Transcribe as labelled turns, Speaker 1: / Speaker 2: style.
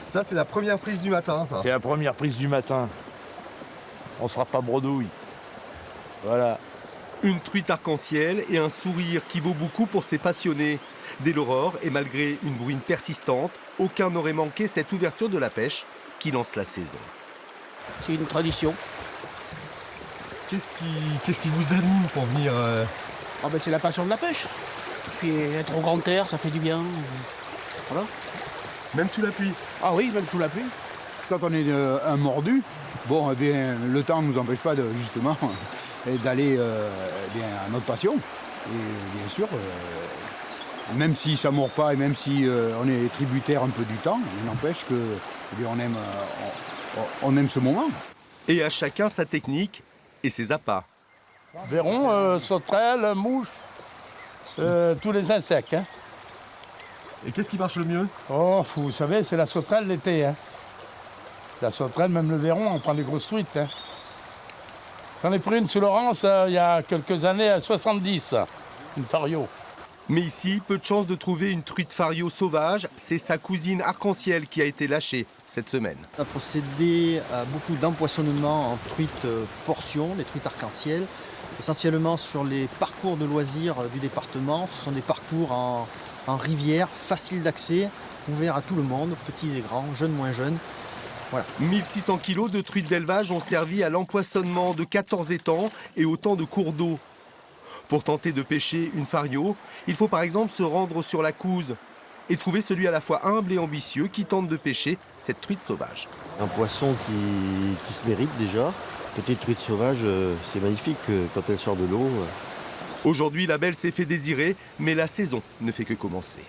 Speaker 1: Ça, c'est la première prise du matin, ça.
Speaker 2: C'est la première prise du matin. On sera pas bredouille. Voilà.
Speaker 3: Une truite arc-en-ciel et un sourire qui vaut beaucoup pour ces passionnés. Dès l'aurore, et malgré une bruine persistante, aucun n'aurait manqué cette ouverture de la pêche qui lance la saison.
Speaker 4: C'est une tradition.
Speaker 1: Qu'est-ce qui vous anime pour venir
Speaker 4: Ah ben c'est la passion de la pêche. Puis être au grand air, ça fait du bien. Voilà.
Speaker 1: même sous la pluie?
Speaker 4: Ah oui, même sous la pluie.
Speaker 5: Quand on est un mordu, bon, eh bien, le temps ne nous empêche pas justement d'aller à notre passion. Et bien sûr, même si ça ne mord pas et même si on est tributaire un peu du temps, il n'empêche que eh bien, on aime ce moment.
Speaker 3: Et à chacun sa technique et ses appâts.
Speaker 2: Verron, sauterelles, mouches, tous les insectes. Hein.
Speaker 1: Et qu'est-ce qui marche le mieux?
Speaker 2: Oh, vous savez, c'est la sauterelle l'été. Hein. La sauterelle, même le verron, on prend des grosses truites. Hein. J'en ai pris une sous Laurence il y a quelques années à 70, une fario.
Speaker 3: Mais ici, peu de chance de trouver une truite fario sauvage. C'est sa cousine arc-en-ciel qui a été lâchée cette semaine.
Speaker 6: On a procédé à beaucoup d'empoisonnement en truites portions, les truites arc-en-ciel, essentiellement sur les parcours de loisirs du département. Ce sont des parcours en rivière, faciles d'accès, ouverts à tout le monde, petits et grands, jeunes, moins jeunes. Voilà.
Speaker 3: 1600 kilos de truites d'élevage ont servi à l'empoisonnement de 14 étangs et autant de cours d'eau. Pour tenter de pêcher une fario, il faut par exemple se rendre sur la Couze et trouver celui à la fois humble et ambitieux qui tente de pêcher cette truite sauvage.
Speaker 7: Un poisson qui se mérite déjà. Petite truite sauvage, c'est magnifique quand elle sort de l'eau.
Speaker 3: Aujourd'hui, la belle s'est fait désirer, mais la saison ne fait que commencer.